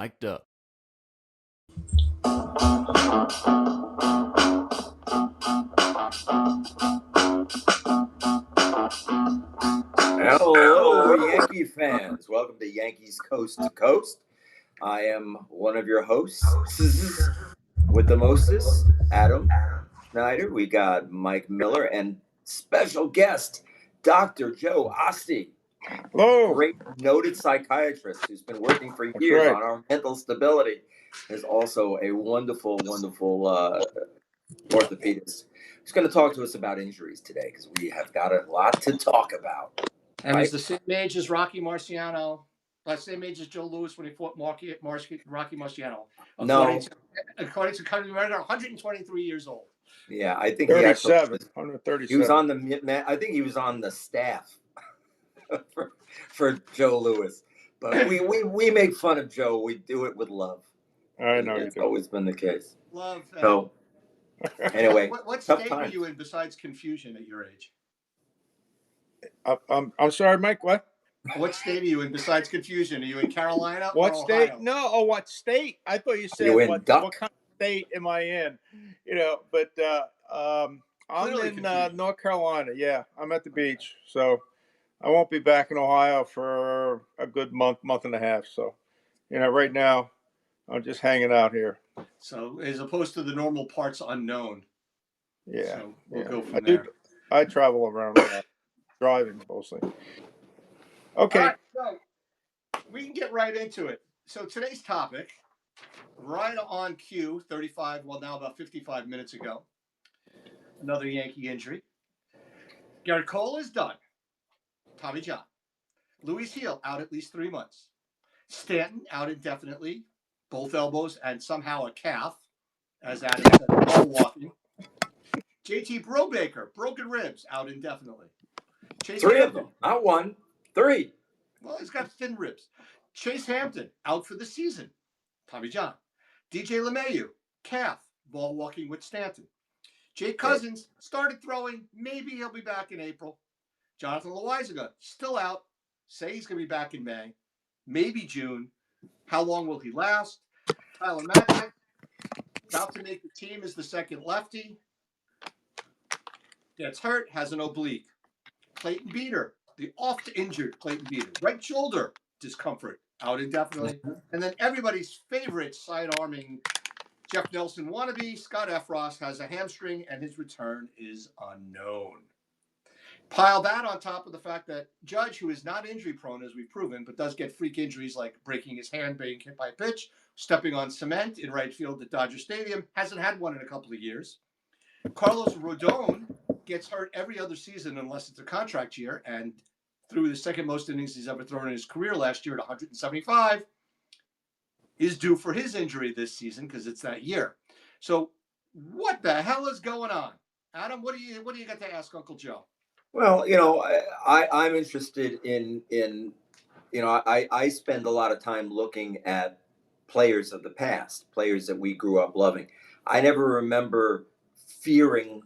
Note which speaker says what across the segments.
Speaker 1: Mic'd up.
Speaker 2: Hello, Yankee fans. Welcome to Yankees Coast to Coast. I am one of your hosts with the mostest, Adam Schneider. We got Mike Miller and special guest, Dr. Joe Osti.
Speaker 3: Hello.
Speaker 2: Great noted psychiatrist who's been working for
Speaker 3: That's
Speaker 2: years
Speaker 3: right.
Speaker 2: on our mental stability. Is also a wonderful orthopedist who's going to talk to us about injuries today because we have got a lot to talk about.
Speaker 4: And
Speaker 2: Right.
Speaker 4: he's the same age as Rocky Marciano. Same age as Joe Louis when he fought Rocky Marciano.
Speaker 2: No.
Speaker 4: According to Country Record, 123 years old.
Speaker 2: Yeah, I think
Speaker 3: 137.
Speaker 2: he was on the. I think he was on the staff for Joe Louis. But we make fun of Joe. We do it with love.
Speaker 3: I know
Speaker 2: It's
Speaker 3: you do.
Speaker 2: always been the case.
Speaker 4: Love.
Speaker 2: So anyway,
Speaker 4: what
Speaker 2: tough
Speaker 4: state are
Speaker 2: times.
Speaker 4: you in besides confusion at your age?
Speaker 3: I'm sorry, Mike. What?
Speaker 4: What state are you in besides confusion? Are you in Carolina
Speaker 3: What
Speaker 4: or
Speaker 3: state?
Speaker 4: Ohio?
Speaker 3: No. Oh, what state? I thought you said what kind of state am I in? But I'm
Speaker 4: Clearly
Speaker 3: in
Speaker 4: confused.
Speaker 3: North Carolina. Yeah, I'm at the beach, so I won't be back in Ohio for a good month and a half. So, right now I'm just hanging out here.
Speaker 4: So as opposed to the normal parts unknown.
Speaker 3: Yeah,
Speaker 4: So we'll go from
Speaker 3: I
Speaker 4: there.
Speaker 3: I travel around a lot, driving mostly. Okay.
Speaker 4: All right, so we can get right into it. So today's topic, right on cue, 35, well now about 55 minutes ago, another Yankee injury. Garrett Cole is done. Tommy John. Luis Heel out at least 3 months. Stanton out indefinitely, both elbows and somehow a calf, as Adam said, ball walking. JT Brubaker, broken ribs, out indefinitely. Chase
Speaker 2: Three
Speaker 4: Hampton,
Speaker 2: of them, not one, three.
Speaker 4: Well, he's got thin ribs. Chase Hampton, out for the season. Tommy John. DJ LeMahieu, calf, ball walking with Stanton. Jake Cousins started throwing. Maybe he'll be back in April. Jonathan Loaizaga, still out. Say he's going to be back in May. Maybe June. How long will he last? Tyler Mattek, about to make the team as the second lefty. Gets hurt, has an oblique. Clayton Beater, the oft-injured Clayton Beater. Right shoulder discomfort, out indefinitely. And then everybody's favorite side-arming Jeff Nelson wannabe, Scott Efros, has a hamstring, and his return is unknown. Pile that on top of the fact that Judge, who is not injury-prone, as we've proven, but does get freak injuries like breaking his hand, being hit by a pitch, stepping on cement in right field at Dodger Stadium, hasn't had one in a couple of years. Carlos Rodon gets hurt every other season unless it's a contract year, and threw the second most innings he's ever thrown in his career last year at 175, is due for his injury this season because it's that year. So what the hell is going on? Adam, what do you got to ask Uncle Joe?
Speaker 2: Well, I'm interested in I spend a lot of time looking at players of the past, players that we grew up loving. I never remember fearing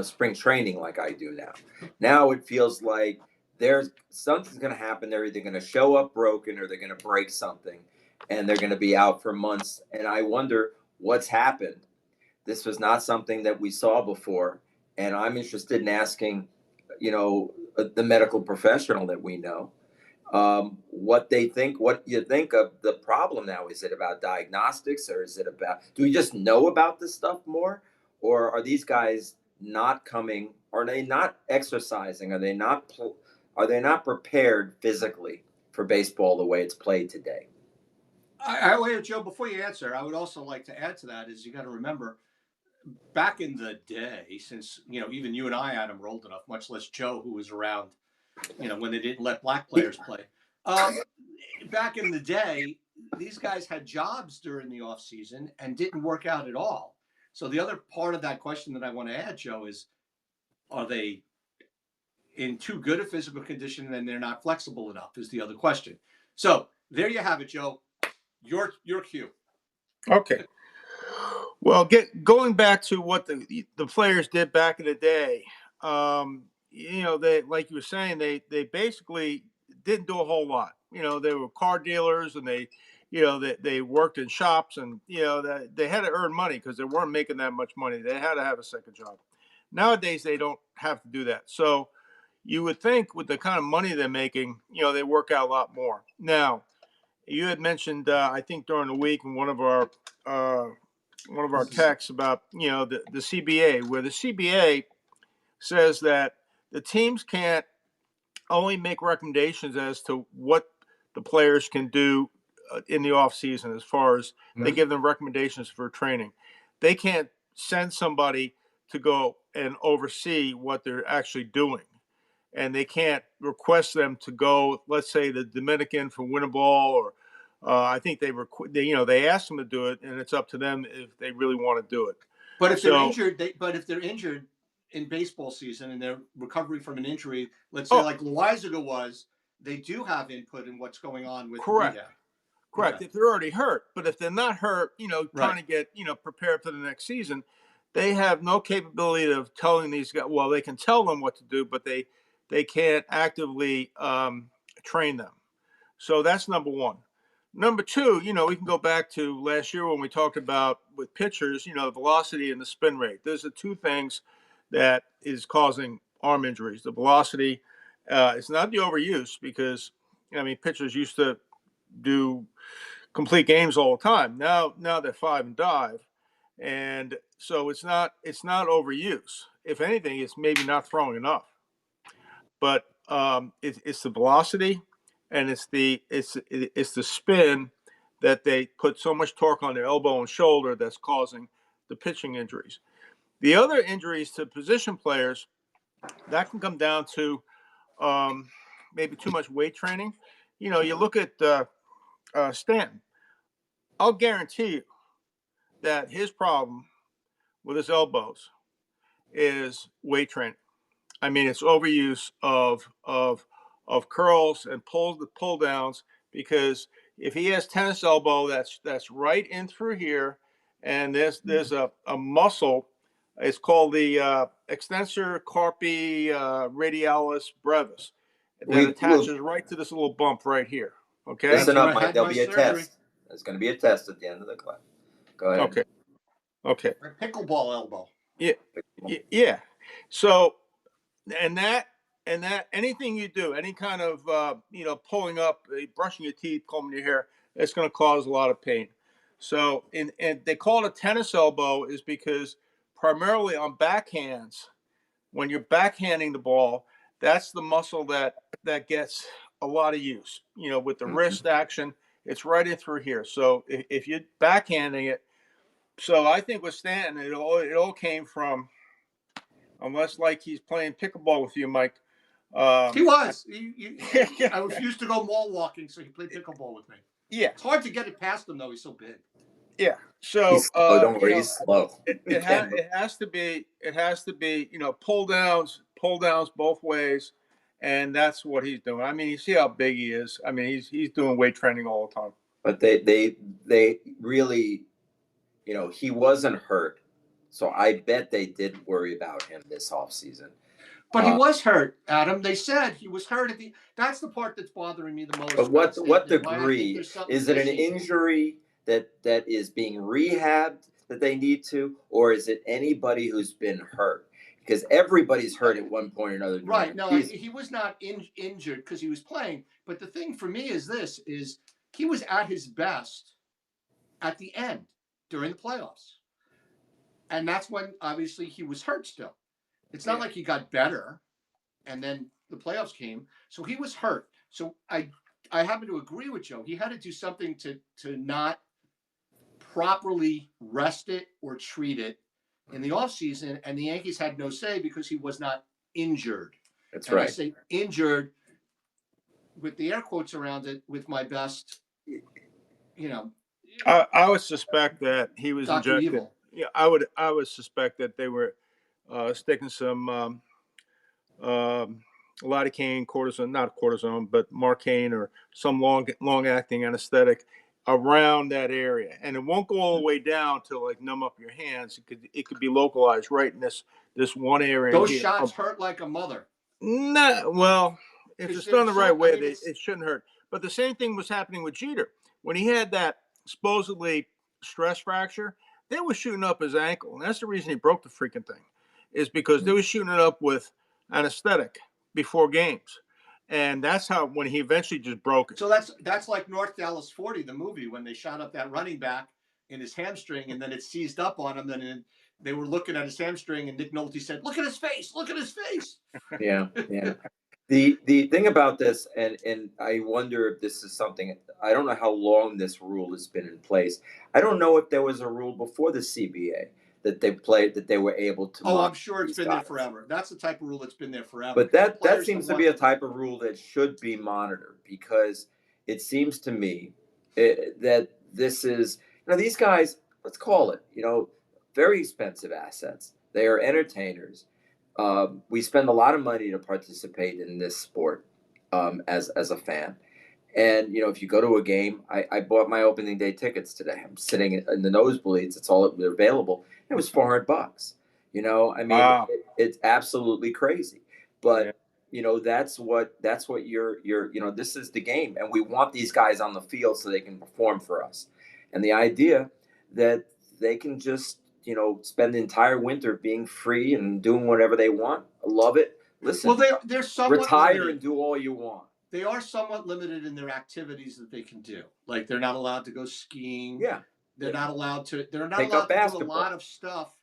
Speaker 2: spring training like I do now. Now it feels like there's something's going to happen. They're either going to show up broken or they're going to break something, and they're going to be out for months. And I wonder what's happened. This was not something that we saw before, and I'm interested in asking, the medical professional that we know, what they think, what you think of the problem now. Is it about diagnostics, or is it about, do we just know about this stuff more, or are these guys not coming? Are they not exercising? Are they not prepared physically for baseball the way it's played today?
Speaker 4: Wait, Joe, before you answer, I would also like to add to that is you got to remember, back in the day, since even you and I, Adam, were old enough, much less Joe, who was around, when they didn't let black players play. Back in the day, these guys had jobs during the off season and didn't work out at all. So the other part of that question that I want to add, Joe, is, are they in too good a physical condition and they're not flexible enough? Is the other question. So there you have it, Joe. Your cue.
Speaker 3: Okay. Well, going back to what the players did back in the day, they, like you were saying, they basically didn't do a whole lot. They were car dealers, and they worked in shops, and they had to earn money because they weren't making that much money. They had to have a second job. Nowadays, they don't have to do that. So you would think with the kind of money they're making, they work out a lot more. Now, you had mentioned, I think during the week in one of our texts about the CBA, where the CBA says that the teams can't only make recommendations as to what the players can do in the off season, as far as they give them recommendations for training. They can't send somebody to go and oversee what they're actually doing, and they can't request them to go, let's say, the Dominican for win a ball, or I think they ask them to do it, and it's up to them if they really want to do it.
Speaker 4: But if they're
Speaker 3: So,
Speaker 4: injured, but if they're injured in baseball season and they're recovering from an injury, let's say
Speaker 3: oh,
Speaker 4: like Loizaga was, they do have input in what's going on with
Speaker 3: correct.
Speaker 4: rehab.
Speaker 3: Correct.
Speaker 4: Okay.
Speaker 3: If they're already hurt, but if they're not hurt, trying
Speaker 4: Right.
Speaker 3: to get prepared for the next season, they have no capability of telling these guys. Well, they can tell them what to do, but they can't actively train them. So that's number one. Number two, we can go back to last year when we talked about with pitchers, the velocity and the spin rate. Those are two things that is causing arm injuries. The velocity, it's not the overuse, because pitchers used to do complete games all the time. Now they're five and dive, and so it's not overuse. If anything, it's maybe not throwing enough. But it's the velocity, and it's the spin that they put so much torque on their elbow and shoulder that's causing the pitching injuries. The other injuries to position players, that can come down to maybe too much weight training. You look at Stanton. I'll guarantee you that his problem with his elbows is weight training. It's overuse of curls and pull downs, because if he has tennis elbow, that's right in through here, and there's a muscle. It's called the extensor carpi radialis brevis that
Speaker 2: We'll
Speaker 3: attaches right to this little bump right here. Okay.
Speaker 4: That's
Speaker 2: listen
Speaker 4: where
Speaker 2: up,
Speaker 4: I
Speaker 2: Mike.
Speaker 4: had
Speaker 2: There'll
Speaker 4: my
Speaker 2: be a
Speaker 4: surgery.
Speaker 2: test. There's going to be a test at the end of the class. Go ahead.
Speaker 3: Okay.
Speaker 4: Pickleball elbow.
Speaker 3: Yeah. So, and that anything you do, any kind of pulling up, brushing your teeth, combing your hair, it's going to cause a lot of pain. So, and they call it a tennis elbow is because primarily on backhands, when you're backhanding the ball, that's the muscle that gets a lot of use. With the wrist action, it's right in through here. So if you're backhanding it, so I think with Stanton, it all came from, unless like he's playing pickleball with you, Mike.
Speaker 4: He was. I refused to go mall walking, so he played pickleball with me.
Speaker 3: Yeah.
Speaker 4: It's hard to get it past him, though. He's so big.
Speaker 3: Yeah. So
Speaker 2: He's slow. Don't worry, he's slow.
Speaker 3: it has to be pull downs both ways, and that's what he's doing. You see how big he is. He's doing weight training all the time.
Speaker 2: But they really, he wasn't hurt, so I bet they did worry about him this off season.
Speaker 4: But he was hurt, Adam. They said he was hurt that's the part that's bothering me the most.
Speaker 2: But what degree? Is it an
Speaker 4: fishy.
Speaker 2: injury that is being rehabbed that they need to, or is it anybody who's been hurt? Because everybody's hurt at one point or another.
Speaker 4: Right. No, he was not injured because he was playing. But the thing for me is he was at his best at the end during the playoffs. And that's when obviously he was hurt still. It's not like he got better and then the playoffs came. So he was hurt. So I happen to agree with Joe. He had to do something to not properly rest it or treat it in the offseason. And the Yankees had no say because he was not injured.
Speaker 2: That's
Speaker 4: and
Speaker 2: right.
Speaker 4: I say injured with the air quotes around it with my best,
Speaker 3: I would suspect that he was
Speaker 4: Dr.
Speaker 3: injected.
Speaker 4: Evil.
Speaker 3: Yeah, I would suspect that they were sticking some lidocaine, cortisone, not cortisone, but Marcaine or some long acting anesthetic around that area, and it won't go all the way down to like numb up your hands. It could be localized right in this one area.
Speaker 4: Those shots hurt like a mother.
Speaker 3: Nah, well, if
Speaker 4: It's
Speaker 3: it's done the right way,
Speaker 4: it's
Speaker 3: it shouldn't hurt. But the same thing was happening with Jeter when he had that supposedly stress fracture. They were shooting up his ankle, and that's the reason he broke the freaking thing, is because they were shooting it up with anesthetic before games, and that's how when he eventually just broke it.
Speaker 4: so that's like North Dallas 40, the movie, when they shot up that running back in his hamstring, and then it seized up on him. Then they were looking at his hamstring, and Nick Nolte said, "Look at his face! Look at his face!"
Speaker 2: Yeah, yeah. The thing about this, and I wonder if this is something. I don't know how long this rule has been in place. I don't know if there was a rule before the CBA that they were able to
Speaker 4: Oh, I'm
Speaker 2: monitor
Speaker 4: sure it's
Speaker 2: these
Speaker 4: been there
Speaker 2: guys.
Speaker 4: forever. That's the type of rule that's been there forever.
Speaker 2: But that
Speaker 4: Players don't
Speaker 2: seems to
Speaker 4: want
Speaker 2: be a
Speaker 4: them.
Speaker 2: type of rule that should be monitored, because it seems to me that this is, these guys, let's call it, very expensive assets. They are entertainers. We spend a lot of money to participate in this sport, as a fan. And if you go to a game, I bought my opening day tickets today. I'm sitting in the nosebleeds. It's all they're available. It was $400. I mean,
Speaker 3: Wow.
Speaker 2: it's absolutely crazy.
Speaker 3: Yeah.
Speaker 2: But that's what you're. This is the game, and we want these guys on the field so they can perform for us. And the idea that they can just spend the entire winter being free and doing whatever they want. I love it. Listen,
Speaker 4: Well, they're somewhat
Speaker 2: retire
Speaker 4: limited.
Speaker 2: and do all you want.
Speaker 4: They are somewhat limited in their activities that they can do. Like they're not allowed to go skiing.
Speaker 2: Yeah.
Speaker 4: They're not allowed to. They're not
Speaker 2: Take up
Speaker 4: allowed to do a
Speaker 2: basketball.
Speaker 4: lot of stuff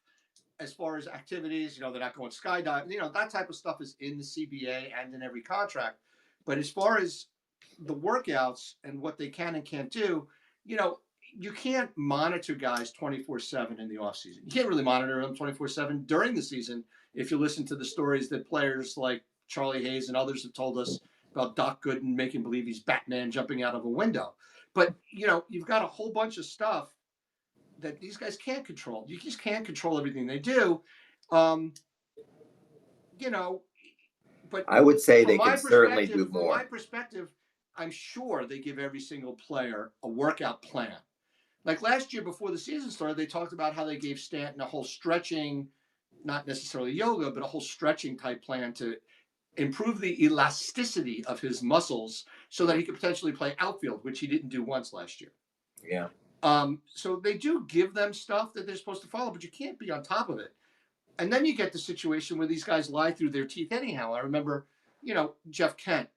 Speaker 4: as far as activities. They're not going skydiving. That type of stuff is in the CBA and in every contract. But as far as the workouts and what they can and can't do, you can't monitor guys 24/7 in the off season. You can't really monitor them 24/7 during the season. If you listen to the stories that players like Charlie Hayes and others have told us about Doc Gooden making believe he's Batman jumping out of a window. But you've got a whole bunch of stuff that these guys can't control. You just can't control everything they do. Um, but
Speaker 2: I would say
Speaker 4: from
Speaker 2: they
Speaker 4: my
Speaker 2: can certainly
Speaker 4: perspective,
Speaker 2: do more.
Speaker 4: I'm sure they give every single player a workout plan. Like last year before the season started, they talked about how they gave Stanton a whole stretching, not necessarily yoga, but a whole stretching type plan to improve the elasticity of his muscles so that he could potentially play outfield, which he didn't do once last year.
Speaker 2: Yeah.
Speaker 4: So they do give them stuff that they're supposed to follow, but you can't be on top of it. And then you get the situation where these guys lie through their teeth anyhow. I remember, Jeff Kent,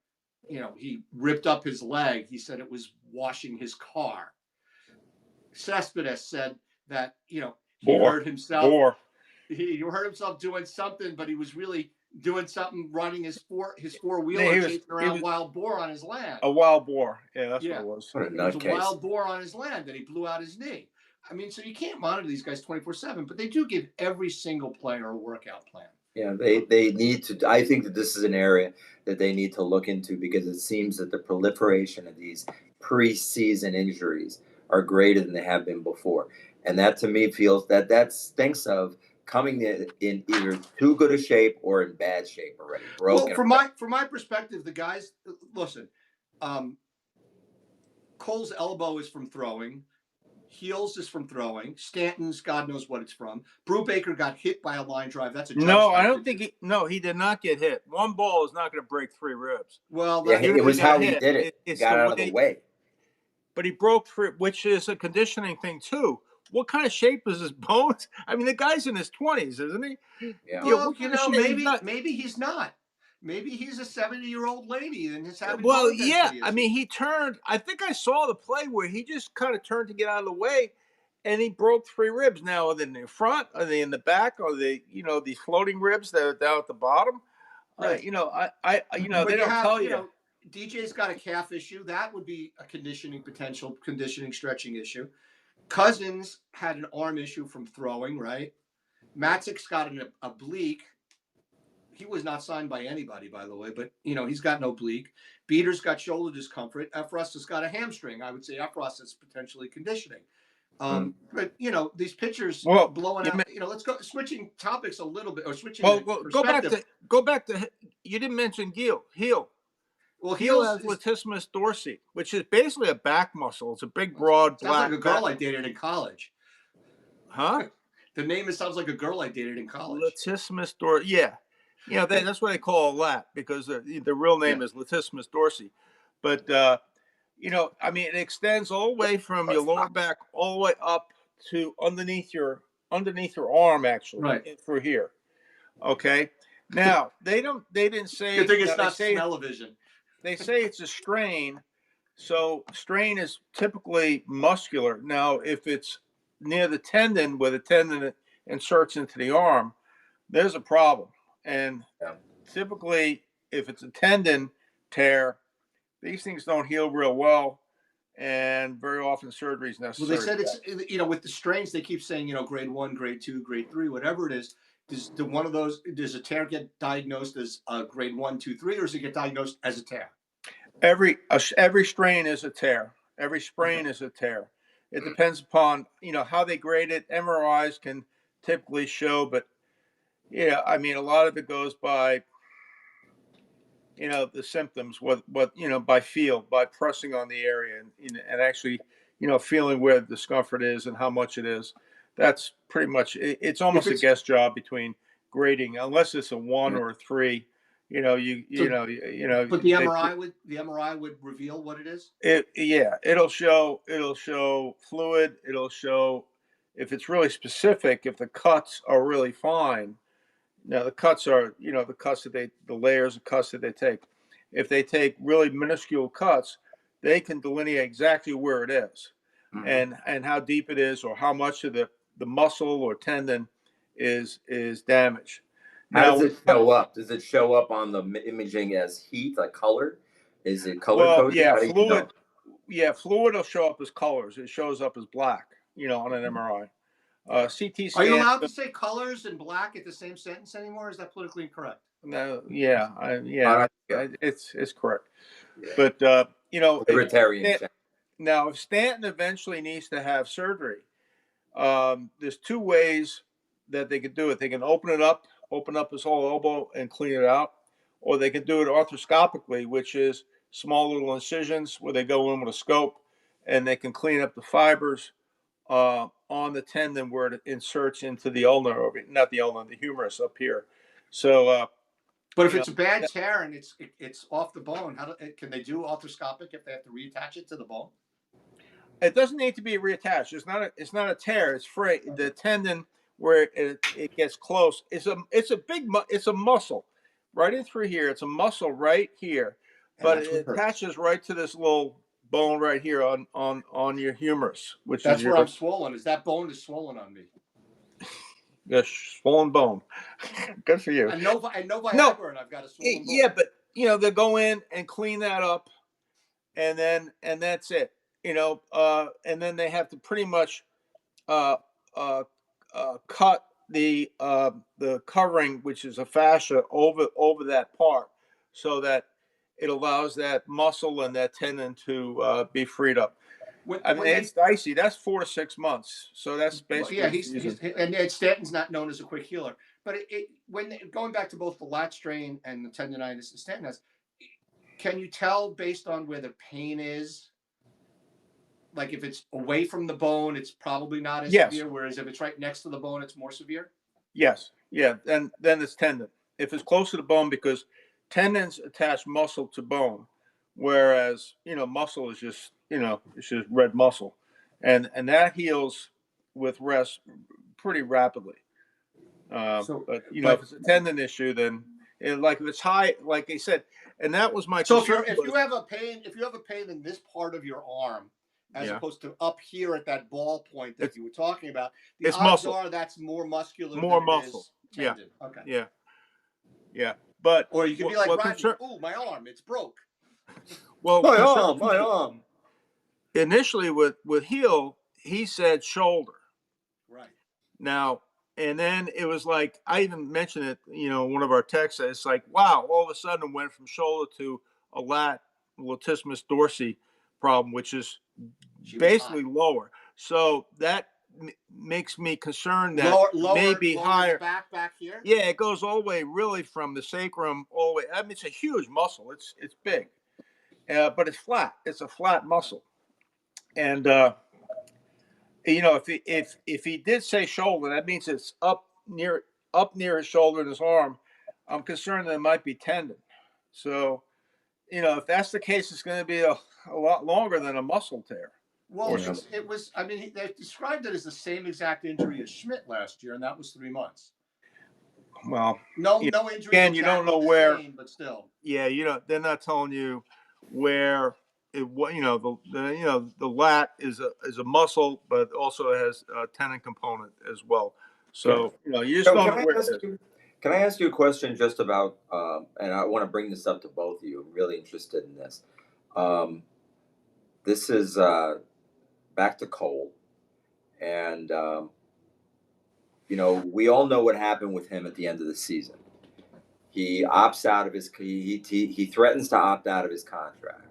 Speaker 4: he ripped up his leg. He said it was washing his car. Cespedes said that, he hurt himself. He hurt himself doing something, but he was really doing something running his four-wheeler, chasing around wild boar on his land.
Speaker 3: A wild boar. Yeah, that's what it was.
Speaker 2: What a
Speaker 4: It was a
Speaker 2: nutcase.
Speaker 4: wild boar on his land that he blew out his knee. I mean, so you can't monitor these guys 24/7, but they do give every single player a workout plan.
Speaker 2: Yeah, they need to. I think that this is an area that they need to look into, because it seems that the proliferation of these preseason injuries are greater than they have been before, and that to me feels that stinks of coming in either too good a shape or in bad shape already, broken.
Speaker 4: Well, from my perspective, the guys listen. Cole's elbow is from throwing. Heels is from throwing. Stanton's, God knows what it's from. Brubaker got hit by a line drive. That's a
Speaker 3: No, I don't think he did not get hit. One ball is not going to break 3 ribs.
Speaker 4: Well,
Speaker 2: Yeah, it was how he did it. He got out of the way.
Speaker 3: But he broke through, which is a conditioning thing too. What kind of shape is his bones? I mean, the guy's in his 20s, isn't he?
Speaker 2: Yeah.
Speaker 4: Well, maybe he's not. Maybe he's a 70-year-old lady and is having bone density issues.
Speaker 3: I mean, he turned. I think I saw the play where he just kind of turned to get out of the way, and he broke 3 ribs. Now, are they in the front? Are they in the back? Are they, these floating ribs that are down at the bottom?
Speaker 4: Right.
Speaker 3: They don't tell you.
Speaker 4: DJ's got a calf issue. That would be a conditioning stretching issue. Cousins had an arm issue from throwing, right? Matzik's got an oblique. He was not signed by anybody, by the way, but he's got an oblique. Beater's got shoulder discomfort. Efros has got a hamstring. I would say Efros is potentially conditioning. But these pitchers blowing out. Let's go switching topics a little bit, or switching perspective.
Speaker 3: Go back to. You didn't mention heel.
Speaker 4: Well,
Speaker 3: heel has latissimus dorsi, which is basically a back muscle. It's a big, broad,
Speaker 4: sounds
Speaker 3: black.
Speaker 4: like a girl I dated in college.
Speaker 3: Huh?
Speaker 4: The name sounds like a girl I dated in college.
Speaker 3: Latissimus dorsi. Yeah. That's what they call a lat, because the real name is latissimus dorsi. But it extends all the way from your lower back all the way up to underneath your arm, actually,
Speaker 4: Right.
Speaker 3: through here. Okay. Now they didn't say.
Speaker 4: Good thing it's
Speaker 3: Now, they
Speaker 4: not
Speaker 3: say
Speaker 4: smell-o-vision.
Speaker 3: they say it's a strain. So strain is typically muscular. Now, if it's near the tendon, where the tendon inserts into the arm, there's a problem. And
Speaker 2: Yeah.
Speaker 3: typically, if it's a tendon tear, these things don't heal real well, and very often surgery is
Speaker 4: Well,
Speaker 3: necessary.
Speaker 4: they said it's with the strains they keep saying grade 1, grade 2, grade 3, whatever it is. Does a tear get diagnosed as a grade 1, 2, 3, or does it get diagnosed as a tear?
Speaker 3: Every strain is a tear. Every sprain is a tear. It depends upon how they grade it. MRIs can typically show, but a lot of it goes by the symptoms, by feel, by pressing on the area, and actually feeling where the discomfort is and how much it is. That's pretty much it. It's almost a guess job between grading, unless it's a 1 or a 3.
Speaker 4: But the MRI would reveal what it is.
Speaker 3: It'll show fluid. It'll show if it's really specific. If the cuts are really fine. Now the cuts are the layers of cuts that they take. If they take really minuscule cuts, they can delineate exactly where it is, and how deep it is, or how much of the muscle or tendon is damaged.
Speaker 2: How does it show up? Does it show up on the imaging as heat, like color? Is it color coded? How do you know?
Speaker 3: Fluid will show up as colors. It shows up as black, on an MRI. CT scan.
Speaker 4: Are you allowed to say colors and black at the same sentence anymore? Is that politically incorrect?
Speaker 3: No, it's correct.
Speaker 2: Yeah.
Speaker 3: But
Speaker 2: Libertarian.
Speaker 3: now, if Stanton eventually needs to have surgery, there's 2 ways that they could do it. They can open up his whole elbow and clean it out, or they can do it arthroscopically, which is small little incisions where they go in with a scope and they can clean up the fibers on the tendon where it inserts into the ulnar, the humerus up here. So,
Speaker 4: but if it's a bad tear and it's off the bone, can they do arthroscopic if they have to reattach it to the bone?
Speaker 3: It doesn't need to be reattached. It's not a tear. It's free. The tendon where it gets close. It's a muscle right in through here. It's a muscle right here, but it attaches right to this little bone right here on your humerus, which
Speaker 4: that's where I'm swollen. Is that bone is swollen on me?
Speaker 3: Yes, swollen bone. Good for you.
Speaker 4: And no Viagra, and I've got a swollen bone.
Speaker 3: Yeah, but they go in and clean that up, and that's it. And then they have to pretty much cut the covering, which is a fascia, over that part, so that it allows that muscle and that tendon to be freed up. It's dicey. That's 4 to 6 months. So that's basically
Speaker 4: he's and Stanton's not known as a quick healer. But going back to both the lat strain and the tendonitis that Stanton has, can you tell based on where the pain is? Like if it's away from the bone, it's probably not as severe. Whereas if it's right next to the bone, it's more severe.
Speaker 3: Yes. Yeah. And then it's tendon. If it's close to the bone, because tendons attach muscle to bone, whereas muscle is just it's just red muscle, and that heals with rest pretty rapidly. But if it's a tendon issue, then like if it's high, like I said, and that was my concern.
Speaker 4: If you have a pain in this part of your arm, as opposed to up here at that ball point that you were talking about, the odds are that's more muscular than it is tendon.
Speaker 3: Yeah.
Speaker 4: Okay.
Speaker 3: Yeah. But
Speaker 4: or you could be like Rodney, my arm, it's broke.
Speaker 3: Well,
Speaker 2: my arm.
Speaker 3: Initially with heel, he said shoulder.
Speaker 4: Right.
Speaker 3: Now, and then it was like, I even mentioned it, one of our texts, it's like, wow, all of a sudden it went from shoulder to a latissimus dorsi problem, which is basically lower. So that makes me concerned that maybe higher.
Speaker 4: Back here.
Speaker 3: Yeah, it goes all the way, really, from the sacrum all the way. I mean, it's a huge muscle. It's big, but it's flat. It's a flat muscle, and if he did say shoulder, that means it's up near his shoulder and his arm. I'm concerned that it might be tendon. So, if that's the case, it's going to be a lot longer than a muscle tear.
Speaker 4: Well,
Speaker 3: Or
Speaker 2: Yeah.
Speaker 4: it was. I mean, they described it as the same exact injury as Schmidt last year, and that was 3 months.
Speaker 3: well,
Speaker 4: No,
Speaker 3: you
Speaker 4: no injuries
Speaker 3: again, you don't
Speaker 4: exactly
Speaker 3: know
Speaker 4: the
Speaker 3: where.
Speaker 4: same, but still.
Speaker 3: Yeah, they're not telling you where it. What the lat is a muscle, but also has a tendon component as well.
Speaker 2: Okay.
Speaker 3: So you just
Speaker 2: So
Speaker 3: don't know where it is.
Speaker 2: can I ask you a question just about, and I want to bring this up to both of you. I'm really interested in this. Um, this is back to Cole, and we all know what happened with him at the end of the season. He opts out of his he threatens to opt out of his contract.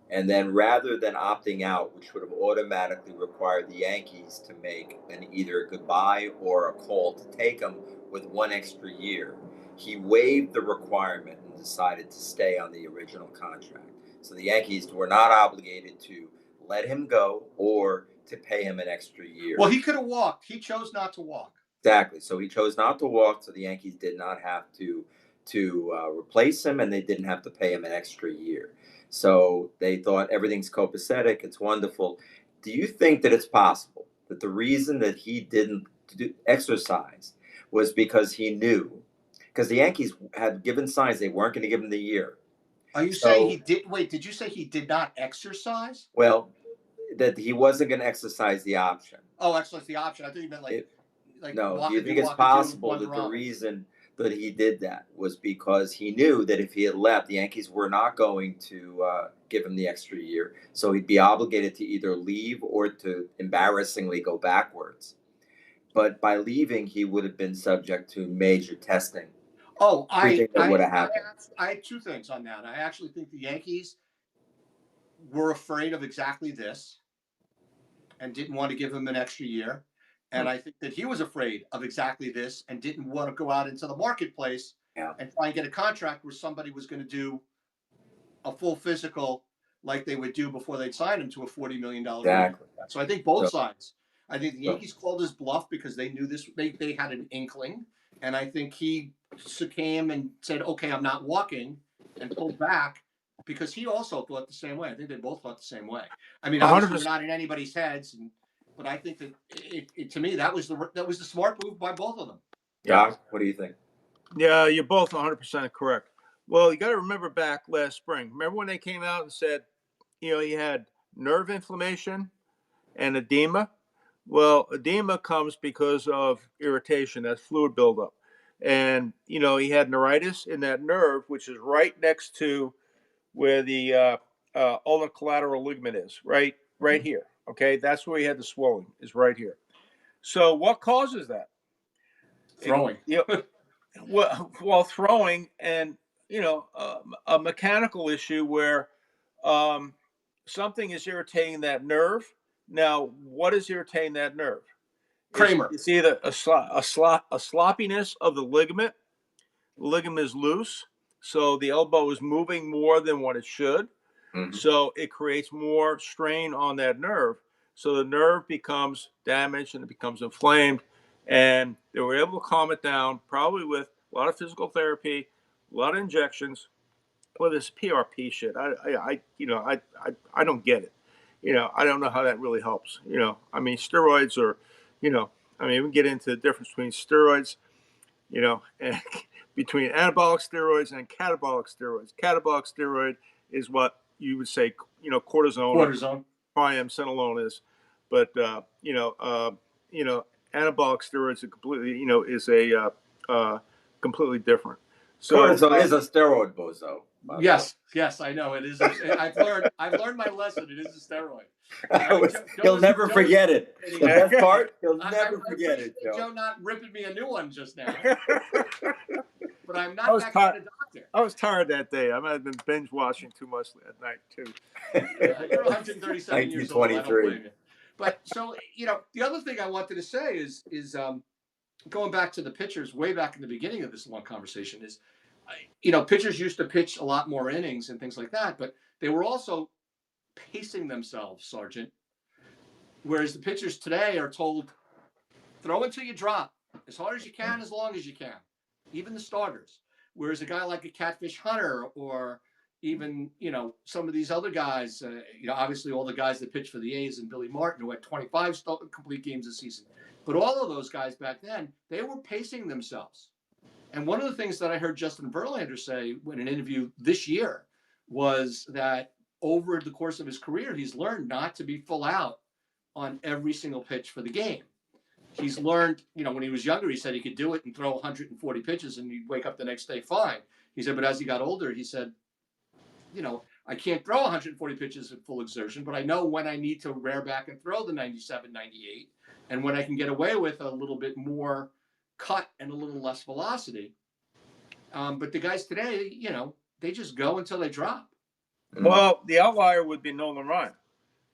Speaker 2: And then rather than opting out, which would have automatically required the Yankees to make an either a goodbye or a call to take him with 1 extra year, he waived the requirement and decided to stay on the original contract. So the Yankees were not obligated to let him go or to pay him an extra year.
Speaker 4: Well, he could have walked. He chose not to walk.
Speaker 2: Exactly. So he chose not to walk, so the Yankees did not have to replace him, and they didn't have to pay him an extra year. So they thought everything's copacetic. It's wonderful. Do you think that it's possible that the reason that he didn't exercise was because he knew, because the Yankees had given signs they weren't going to give him the year.
Speaker 4: Are you saying he
Speaker 2: So,
Speaker 4: did? Wait, did you say he did not exercise?
Speaker 2: well, that he wasn't going to exercise the option.
Speaker 4: Oh, exercise the option. I thought you meant like
Speaker 2: It,
Speaker 4: like
Speaker 2: No, do you
Speaker 4: walking two,
Speaker 2: think it's
Speaker 4: walking two,
Speaker 2: possible
Speaker 4: one
Speaker 2: that the
Speaker 4: run.
Speaker 2: reason that he did that was because he knew that if he had left, the Yankees were not going to give him the extra year, so he'd be obligated to either leave or to embarrassingly go backwards. But by leaving, he would have been subject to major testing.
Speaker 4: Oh,
Speaker 2: Everything that would have happened.
Speaker 4: I had two things on that. I actually think the Yankees were afraid of exactly this and didn't want to give him an extra year. And I think that he was afraid of exactly this and didn't want to go out into the marketplace
Speaker 2: Yeah,
Speaker 4: and try and get a contract where somebody was going to do a full physical like they would do before they'd sign him to a $40 million ring.
Speaker 2: exactly.
Speaker 4: So I think both
Speaker 2: So,
Speaker 4: sides. I think the
Speaker 2: so
Speaker 4: Yankees called his bluff because they knew this. They had an inkling, and I think he succumbed and said, "Okay, I'm not walking," and pulled back because he also thought the same way. I think they both thought the same way. I mean, obviously, we're
Speaker 3: 100%.
Speaker 4: not in anybody's heads, but I think that to me that was the smart move by both of them.
Speaker 2: Doc, what do you think?
Speaker 3: Yeah, you're both 100% correct. Well, you got to remember back last spring. Remember when they came out and said, he had nerve inflammation and edema? Well, edema comes because of irritation, that's fluid buildup. And, he had neuritis in that nerve, which is right next to where the ulnar collateral ligament is, right here. Okay, that's where he had the swelling, is right here. So, what causes that?
Speaker 4: Throwing.
Speaker 3: While throwing, and a mechanical issue where um, something is irritating that nerve. Now, what is irritating that nerve?
Speaker 4: Kramer.
Speaker 3: It's either a sloppiness of the ligament. The ligament is loose, so the elbow is moving more than what it should.
Speaker 2: Mm-hmm.
Speaker 3: So it creates more strain on that nerve. So the nerve becomes damaged and it becomes inflamed. And they were able to calm it down, probably with a lot of physical therapy, a lot of injections. Well, this PRP shit, I don't get it. I don't know how that really helps. I mean, steroids are, I mean, we can get into the difference between steroids, and between anabolic steroids and catabolic steroids. Catabolic steroid is what you would say, cortisone,
Speaker 4: Cortisone.
Speaker 3: triamcinolone is, but anabolic steroids are completely, is a completely different. So
Speaker 2: Cortisone is a steroid, bozo.
Speaker 4: Yes, yes, I know it is. I've learned my lesson. It is a steroid.
Speaker 2: He'll never forget it. The best part, he'll never forget it, Joe.
Speaker 4: Joe not ripping me a new one just now. But I'm
Speaker 3: I
Speaker 4: not
Speaker 3: was
Speaker 4: that kind of doctor.
Speaker 3: I was tired that day. I might have been binge watching too much at night too.
Speaker 4: You're 137 years old. I don't
Speaker 2: 1923.
Speaker 4: blame you. But so the other thing I wanted to say is going back to the pitchers way back in the beginning of this long conversation is, pitchers used to pitch a lot more innings and things like that, but they were also pacing themselves, Sergeant. Whereas the pitchers today are told, throw until you drop, as hard as you can, as long as you can. even the starters. Whereas a guy like a Catfish Hunter or even, some of these other guys, obviously all the guys that pitched for the A's and Billy Martin, who had 25 complete games this season. But all of those guys back then, they were pacing themselves. And one of the things that I heard Justin Verlander say in an interview this year was that over the course of his career, he's learned not to be full out on every single pitch for the game. He's learned, when he was younger, he said he could do it and throw 140 pitches and he'd wake up the next day fine. He said, but as he got older, he said, I can't throw 140 pitches at full exertion, but I know when I need to rear back and throw the 97, 98, and when I can get away with a little bit more cut and a little less velocity. But the guys today, they just go until they drop.
Speaker 3: Well, the outlier would be Nolan Ryan.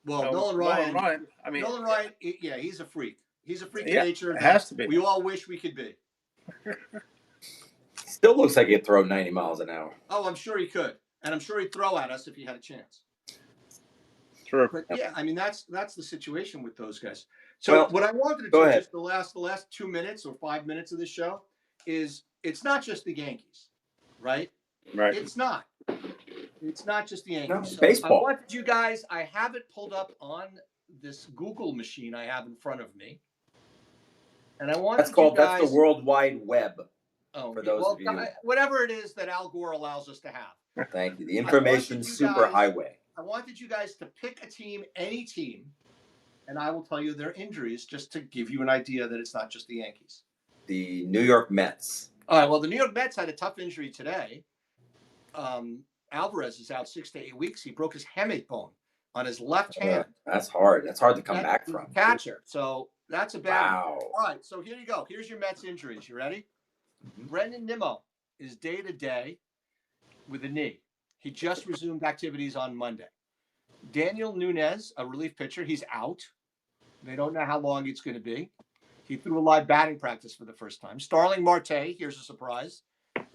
Speaker 4: Well, Nolan Ryan. Nolan Ryan, he's a freak. He's a freak of nature.
Speaker 3: It has to be.
Speaker 4: We all wish we could be.
Speaker 2: Still looks like he'd throw 90 miles an hour.
Speaker 4: Oh, I'm sure he could. And I'm sure he'd throw at us if he had a chance.
Speaker 3: True.
Speaker 4: But that's the situation with those guys. So what I wanted to do just the last 2 minutes or 5 minutes of this show is it's not just the Yankees, right?
Speaker 3: Right.
Speaker 4: It's not. It's not just the Yankees.
Speaker 2: No,
Speaker 4: so
Speaker 2: baseball.
Speaker 4: I wanted you guys, I have it pulled up on this Google machine I have in front of me. And I wanted
Speaker 2: That's called,
Speaker 4: you guys,
Speaker 2: that's the World Wide Web.
Speaker 4: Oh,
Speaker 2: for those of you.
Speaker 4: Whatever it is that Al Gore allows us to have.
Speaker 2: Thank you. The information superhighway.
Speaker 4: I wanted you guys to pick a team, any team, and I will tell you their injuries just to give you an idea that it's not just the Yankees.
Speaker 2: The New York Mets.
Speaker 4: All right. Well, the New York Mets had a tough injury today. Alvarez is out 6 to 8 weeks. He broke his hamate bone on his left hand.
Speaker 2: That's hard. That's hard to come back from.
Speaker 4: Catcher. So that's a bad
Speaker 2: one.
Speaker 4: All right. So here you go. Here's your Mets injuries. You ready? Mm-hmm. Brendan Nimmo is day-to-day with a knee. He just resumed activities on Monday. Daniel Nunez, a relief pitcher, he's out. They don't know how long it's going to be. He threw a live batting practice for the first time. Starling Marte, here's a surprise.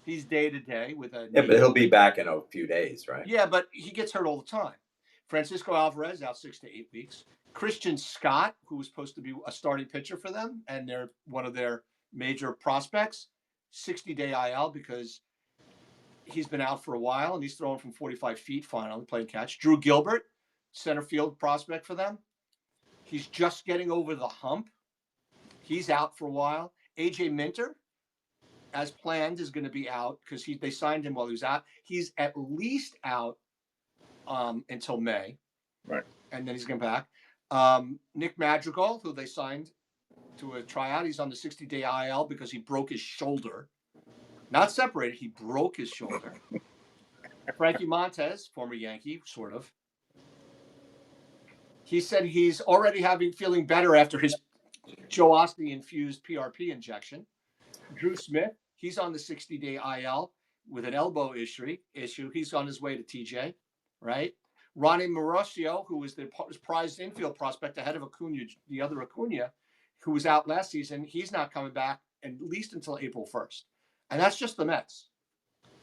Speaker 4: He's day-to-day with a knee.
Speaker 2: Yeah, but he'll be back in a few days, right?
Speaker 4: Yeah, but he gets hurt all the time. Francisco Alvarez out 6 to 8 weeks. Christian Scott, who was supposed to be a starting pitcher for them, and they're one of their major prospects, 60-day IL because he's been out for a while, and he's throwing from 45 feet finally, playing catch. Drew Gilbert, center field prospect for them. He's just getting over the hump. He's out for a while. AJ Minter, as planned, is going to be out because they signed him while he was out. He's at least out until May.
Speaker 3: Right.
Speaker 4: And then he's going back. Nick Madrigal, who they signed to a tryout, he's on the 60-day IL because he broke his shoulder. Not separated, he broke his shoulder. Frankie Montes, former Yankee, sort of. He said he's already feeling better after his Joe Osti infused PRP injection. Drew Smith, he's on the 60-day IL with an elbow issue. He's on his way to TJ, right? Ronnie Mauricio, who was the prized infield prospect ahead of Acuna, the other Acuna, who was out last season, he's not coming back at least until April 1st. And that's just the Mets.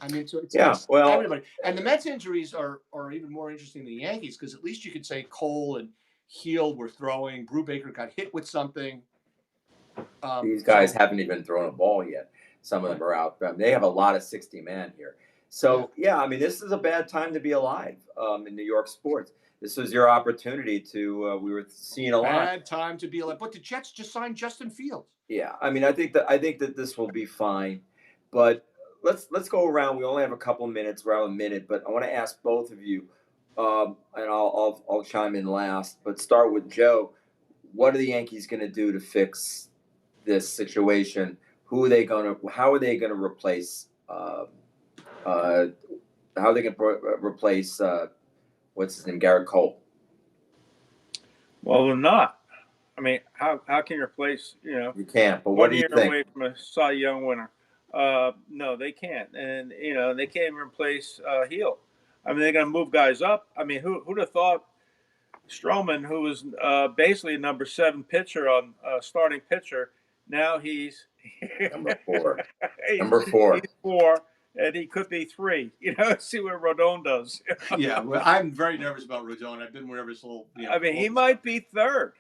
Speaker 4: I mean, so it's everybody. And the Mets injuries are even more interesting than the Yankees because at least you could say Cole and Heel were throwing. Brubaker got hit with something.
Speaker 2: These guys haven't even thrown a ball yet. Some of them are out. They have a lot of 60-man here. So, I mean, this is a bad time to be alive in New York sports. This was your opportunity to. We were seeing a lot.
Speaker 4: Bad time to be alive. But the Jets just signed Justin Fields.
Speaker 2: Yeah, I mean, I think that this will be fine. But let's go around. We only have a couple of minutes, around a minute. But I want to ask both of you, and I'll chime in last. But start with Joe. What are the Yankees going to do to fix this situation? How are they going to replace? How are they going to replace? What's his name? Garrett Cole.
Speaker 3: Well, they're not. I mean, how can you replace?
Speaker 2: You can't. But what do you think?
Speaker 3: 1 year away from a Cy Young winner. No, they can't, and they can't even replace Heel. I mean, they're going to move guys up. I mean, who'd have thought Stroman, who was basically a number 7 pitcher on starting pitcher, now he's
Speaker 2: number 4.
Speaker 3: He's
Speaker 2: 4.
Speaker 3: He's 4, and he could be 3. See what Rodon does.
Speaker 4: Yeah, well, I'm very nervous about Rodon. I've been wherever his little.
Speaker 3: I mean, he might be 3rd.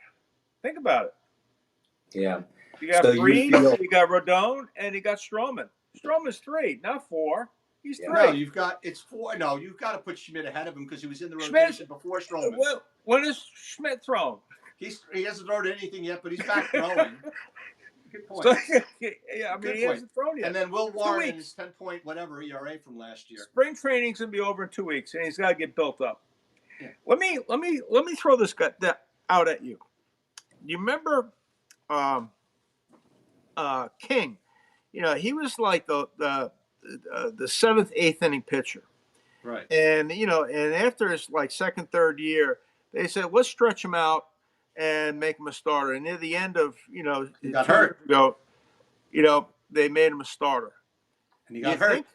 Speaker 3: Think about it.
Speaker 2: Yeah.
Speaker 3: You got Freed, you got Rodon, and you got Stroman. Stroman's 3, not 4. He's
Speaker 2: Yeah.
Speaker 3: 3.
Speaker 4: No, it's 4. No, you've got to put Schmidt ahead of him because he was in the
Speaker 3: Schmidt's,
Speaker 4: rotation before Stroman.
Speaker 3: when is Schmidt thrown?
Speaker 4: He hasn't thrown anything yet, but he's back throwing. Good point.
Speaker 3: So, yeah, I mean, he hasn't thrown yet.
Speaker 4: And then Will Warren and his 10-point whatever ERA from last year.
Speaker 3: Spring training's gonna be over in 2 weeks, and he's got to get built up.
Speaker 4: Yeah.
Speaker 3: Let me throw this guy out at you. You remember King? You know, he was like the seventh, eighth inning pitcher.
Speaker 4: Right.
Speaker 3: And and after his like second, third year, they said let's stretch him out and make him a starter. And near the end of
Speaker 4: he got hurt.
Speaker 3: Ago, they made him a starter.
Speaker 4: And he got hurt.
Speaker 3: Think?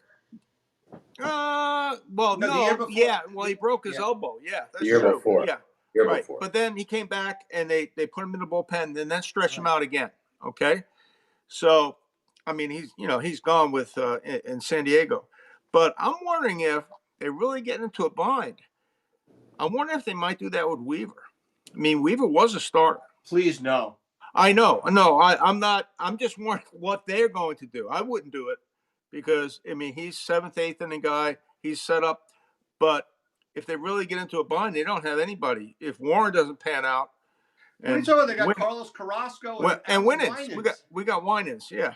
Speaker 3: Well,
Speaker 4: no. The year before,
Speaker 3: yeah. Well, he broke his elbow. Yeah, that's
Speaker 2: the year
Speaker 3: true.
Speaker 2: before.
Speaker 3: Yeah,
Speaker 2: year
Speaker 3: right.
Speaker 2: before.
Speaker 3: But then he came back and they put him in the bullpen and then stretched him out again. Okay, so I mean he's gone with in San Diego, but I'm wondering if they really get into a bind. I wonder if they might do that with Weaver. I mean, Weaver was a starter.
Speaker 4: Please no.
Speaker 3: I know. No, I'm not. I'm just wondering what they're going to do. I wouldn't do it because, I mean, he's seventh, eighth inning guy. He's set up. But if they really get into a bind, they don't have anybody. If Warren doesn't pan out.
Speaker 4: What are you talking about? They got Carlos Carrasco
Speaker 3: and Winans. We got Winans, yeah.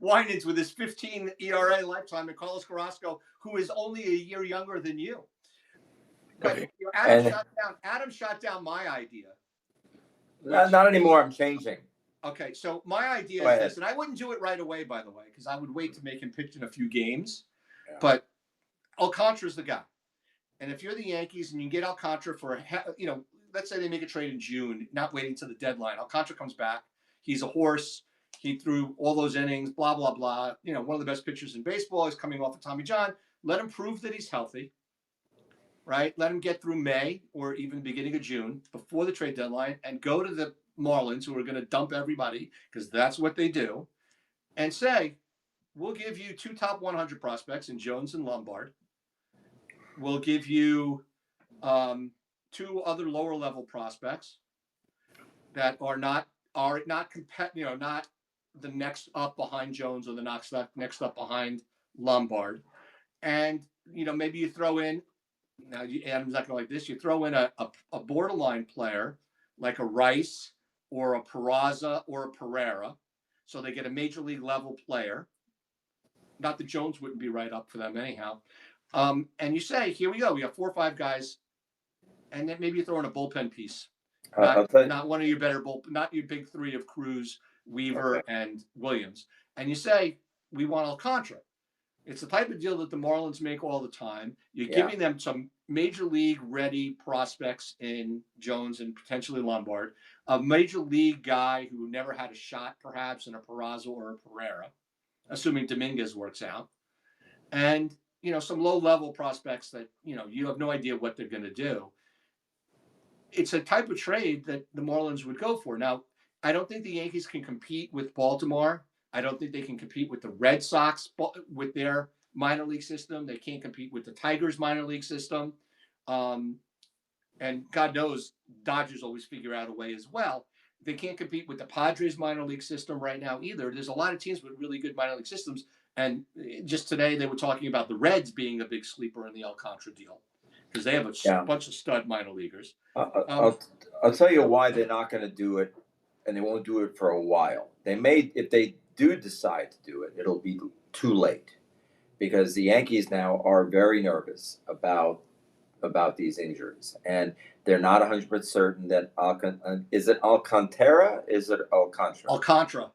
Speaker 4: Winans with his 15 ERA lifetime, and Carlos Carrasco, who is only a year younger than you. But Adam shot down my idea.
Speaker 2: Not anymore. I'm changing.
Speaker 4: Okay, so my idea is this, and I wouldn't do it right away, by the way, because I would wait to make him pitch in a few games. Yeah. But Alcantara's the guy. And if you're the Yankees and you get Alcantara for, let's say they make a trade in June, not waiting till the deadline. Alcantara comes back. He's a horse. He threw all those innings, blah, blah, blah. One of the best pitchers in baseball. He's coming off of Tommy John. Let him prove that he's healthy. Right? Let him get through May or even the beginning of June before the trade deadline and go to the Marlins, who are going to dump everybody because that's what they do, and say, we'll give you 2 top 100 prospects in Jones and Lombard. We'll give you 2 other lower level prospects that are not not the next up behind Jones or the next up behind Lombard. And, maybe you throw in, now Adam's not going to like this, you throw in a borderline player like a Rice or a Peraza or a Pereira. So they get a major league level player. Not that Jones wouldn't be right up for them anyhow. And you say, here we go. We have 4 or 5 guys. And then maybe you throw in a bullpen piece. Not one of your better not your big 3 of Cruz, Weaver, and Williams. And you say, we want Alcantara. It's the type of deal that the Marlins make all the time. You're giving them some major league ready prospects in Jones and potentially Lombard, a major league guy who never had a shot, perhaps, in a Peraza or a Pereira, assuming Dominguez works out, and some low level prospects that you have no idea what they're going to do. It's a type of trade that the Marlins would go for. Now, I don't think the Yankees can compete with Baltimore. I don't think they can compete with the Red Sox with their minor league system. They can't compete with the Tigers minor league system. And God knows, Dodgers always figure out a way as well. They can't compete with the Padres minor league system right now either. There's a lot of teams with really good minor league systems. And just today they were talking about the Reds being a big sleeper in the Alcantara deal because they have a bunch of stud minor leaguers.
Speaker 2: I'll tell you why they're not going to do it, and they won't do it for a while. If they do decide to do it, it'll be too late, because the Yankees now are very nervous about these injuries, and they're not 100% certain that is it Alcantara? Is it Alcantara?
Speaker 4: Alcantara.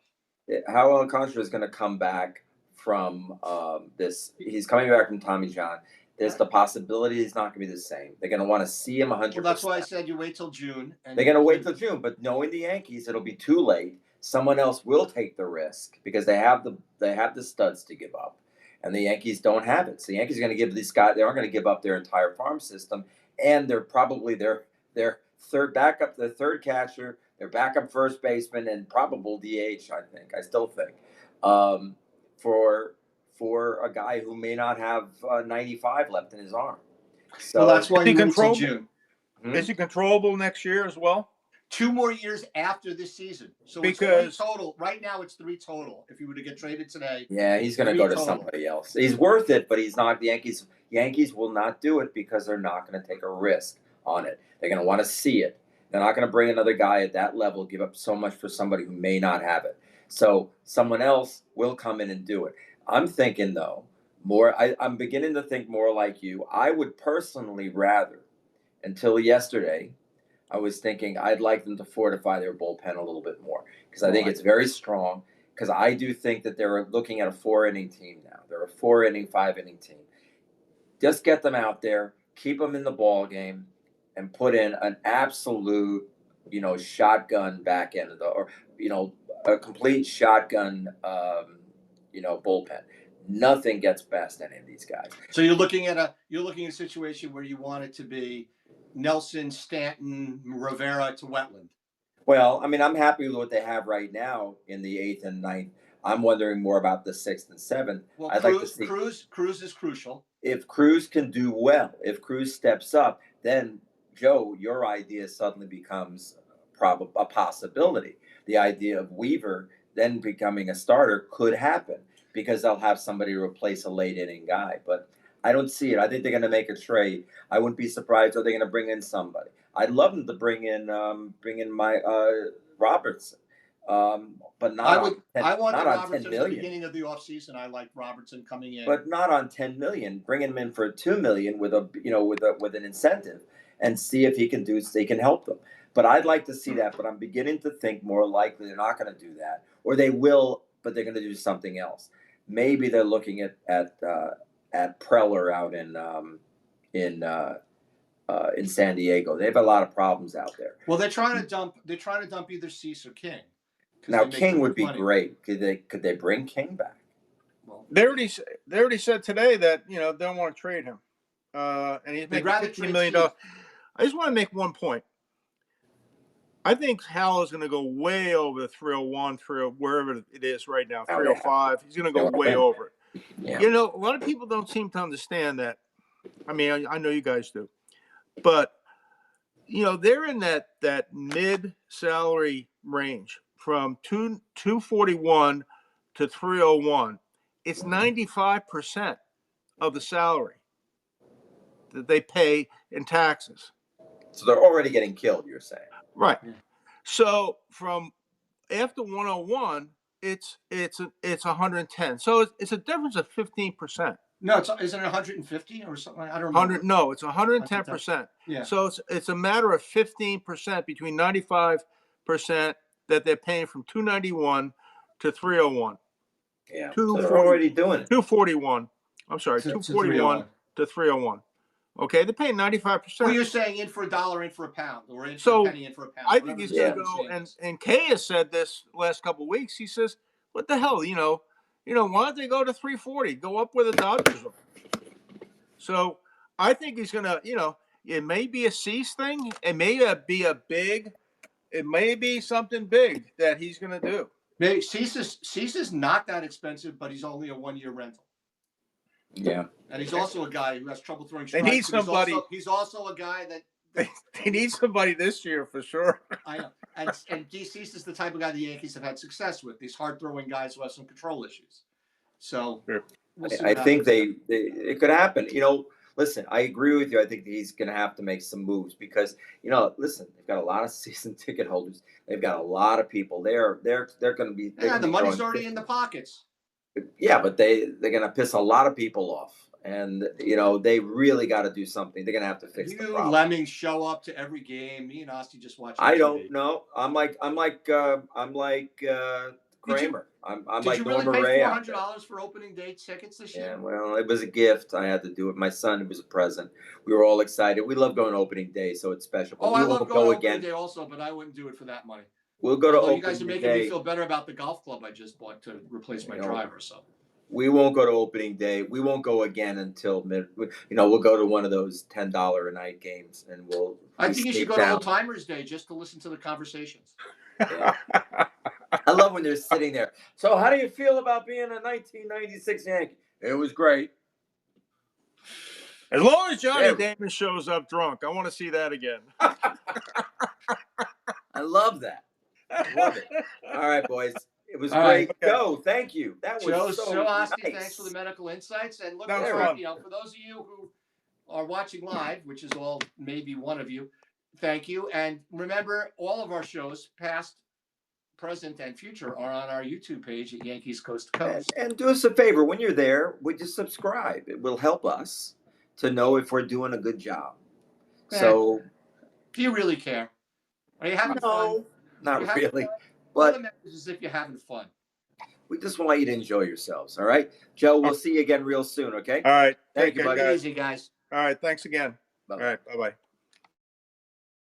Speaker 2: How Alcantara is going to come back from this? He's coming back from Tommy John. There's the possibility he's not going to be the same. They're going to want to see him 100%.
Speaker 4: Well, that's why I said you wait till June.
Speaker 2: They're going to wait till June, but knowing the Yankees, it'll be too late. Someone else will take the risk because they have the studs to give up, and the Yankees don't have it. So the Yankees are going to give these guys. They aren't going to give up their entire farm system, and they're probably their third backup, their third catcher, their backup first baseman, and probable DH. I still think, for a guy who may not have 95 left in his arm. So
Speaker 4: that's why you wait till June.
Speaker 3: Is he controllable next year as well?
Speaker 4: 2 more years after this season. So it's 3
Speaker 3: Because
Speaker 4: total. Right now, it's 3 total. If he were to get traded today,
Speaker 2: Yeah, he's going to
Speaker 4: 3
Speaker 2: go to
Speaker 4: total.
Speaker 2: somebody else. He's worth it, but he's not. The Yankees will not do it because they're not going to take a risk on it. They're going to want to see it. They're not going to bring another guy at that level, give up so much for somebody who may not have it. So someone else will come in and do it. I'm thinking though more. I'm beginning to think more like you. I would personally rather, until yesterday, I was thinking I'd like them to fortify their bullpen a little bit more because I think it's very strong. Because I do think that they're looking at a 4-inning team now. They're a 4-inning, 5-inning team. Just get them out there, keep them in the ball game, and put in an absolute, shotgun back end of a complete shotgun, bullpen. Nothing gets past any of these guys.
Speaker 4: So you're looking at a situation where you want it to be Nelson, Stanton, Rivera to Wetland.
Speaker 2: Well, I mean, I'm happy with what they have right now in the 8th and 9th. I'm wondering more about the 6th and 7th.
Speaker 4: Well,
Speaker 2: I'd like to see
Speaker 4: Cruz is crucial.
Speaker 2: if Cruz can do well, if Cruz steps up, then Joe, your idea suddenly becomes a possibility. The idea of Weaver then becoming a starter could happen because they'll have somebody to replace a late inning guy. But I don't see it. I think they're going to make a trade. I wouldn't be surprised. Are they going to bring in somebody? I'd love them to bring in my Robertson, but not
Speaker 4: I wanted
Speaker 2: not on
Speaker 4: Robertson
Speaker 2: 10
Speaker 4: at the
Speaker 2: million.
Speaker 4: beginning of the offseason. I liked Robertson coming in,
Speaker 2: But not on 10 million. Bring him in for 2 million with an incentive, and see if he can help them. But I'd like to see that. But I'm beginning to think more likely they're not going to do that, or they will, but they're going to do something else. Maybe they're looking at Preller out in San Diego. They have a lot of problems out there.
Speaker 4: Well, they're trying to dump either Cease or King.
Speaker 2: Now King would be great. Could they bring King back?
Speaker 4: Well,
Speaker 3: they already said today that they don't want to trade him, and he's making $15 million. I just want to make one point. I think Hal is going to go way over the 301, wherever it is right now, 305. He's going to go way over it.
Speaker 2: Yeah.
Speaker 3: A lot of people don't seem to understand that. I mean, I know you guys do, but they're in that mid salary range from 241 to 301. It's 95% of the salary that they pay in taxes.
Speaker 2: So they're already getting killed, you're saying.
Speaker 3: Right. Yeah. So from after 101, it's 110. So it's a difference of 15%.
Speaker 4: No, isn't it 150 or something? I don't remember.
Speaker 3: No, it's 110%. Yeah. So it's a matter of 15% between 95% that they're paying from 291 to 301.
Speaker 2: Yeah. So they're already doing it.
Speaker 3: 241. I'm sorry, 241 to 301. Okay, they're paying 95%.
Speaker 4: Well, you're saying in for $1, in for a pound, or in for a penny, in for a pound.
Speaker 3: I think he's going to go, and Kay has said this last couple of weeks. He says, "What the hell, why don't they go to 340? Go up where the Dodgers are." So I think he's going to, it may be a Cease thing. It may be something big that he's going to do.
Speaker 4: Maybe Cease is not that expensive, but he's only a 1-year rental.
Speaker 2: Yeah.
Speaker 4: And he's also a guy who has trouble throwing strikes.
Speaker 3: They need somebody.
Speaker 4: He's also a guy that
Speaker 3: they need somebody this year for sure.
Speaker 4: I know. And Cease is the type of guy the Yankees have had success with. These hard throwing guys who have some control issues. So
Speaker 2: we'll see I think it could happen. Listen, I agree with you. I think he's going to have to make some moves because listen, they've got a lot of season ticket holders. They've got a lot of people. They're going to be.
Speaker 4: The money's already in the pockets.
Speaker 2: Yeah, but they're going to piss a lot of people off. And they really got to do something. They're gonna have to fix the problem.
Speaker 4: Lemmings show up to every game. Me and Osti just watch.
Speaker 2: I don't know. I'm like Kramer. I'm like
Speaker 4: Did you really pay $400 for opening day tickets this year?
Speaker 2: Yeah, well, it was a gift. I had to do it. My son, it was a present. We were all excited. We love going to opening day, so it's special.
Speaker 4: But I love going to opening day also, but I wouldn't do it for that money.
Speaker 2: We'll go to opening day.
Speaker 4: You guys are making me feel better about the golf club I just bought to replace my driver. So.
Speaker 2: We won't go to opening day. We won't go again until we'll go to one of those $10 a night games, and
Speaker 4: I think you should go to Old Timers Day just to listen to the conversations.
Speaker 2: Yeah. I love when they're sitting there. So, how do you feel about being a 1996 Yankee? It was great.
Speaker 3: As long as Johnny Damon shows up drunk, I want to see that again.
Speaker 2: I love that. Love it. All right, boys. It was
Speaker 4: All
Speaker 2: great.
Speaker 3: right. Okay.
Speaker 2: Joe, thank you. That was
Speaker 4: Joe
Speaker 2: so
Speaker 4: Osti,
Speaker 2: nice.
Speaker 4: thanks for the medical insights. And look,
Speaker 3: That was
Speaker 2: Very.
Speaker 3: fun.
Speaker 4: for those of you who are watching live, which is all maybe one of you, thank you. And remember, all of our shows, past, present, and future, are on our YouTube page at Yankees Coast to Coast.
Speaker 2: And do us a favor when you're there, would you subscribe? It will help us to know if we're doing a good job. So,
Speaker 4: Do you really care? Are you having fun?
Speaker 2: no, not
Speaker 4: You having
Speaker 2: really.
Speaker 4: fun? All that
Speaker 2: But
Speaker 4: matters is if you're having fun.
Speaker 2: we just want you to enjoy yourselves. All right, Joe. We'll see you again real soon. Okay.
Speaker 3: All right.
Speaker 2: Thank
Speaker 3: Take
Speaker 2: you,
Speaker 3: care,
Speaker 2: buddy.
Speaker 4: Take it
Speaker 3: guys.
Speaker 4: easy, guys.
Speaker 3: All right. Thanks again.
Speaker 2: Bye.
Speaker 3: All right. Bye bye.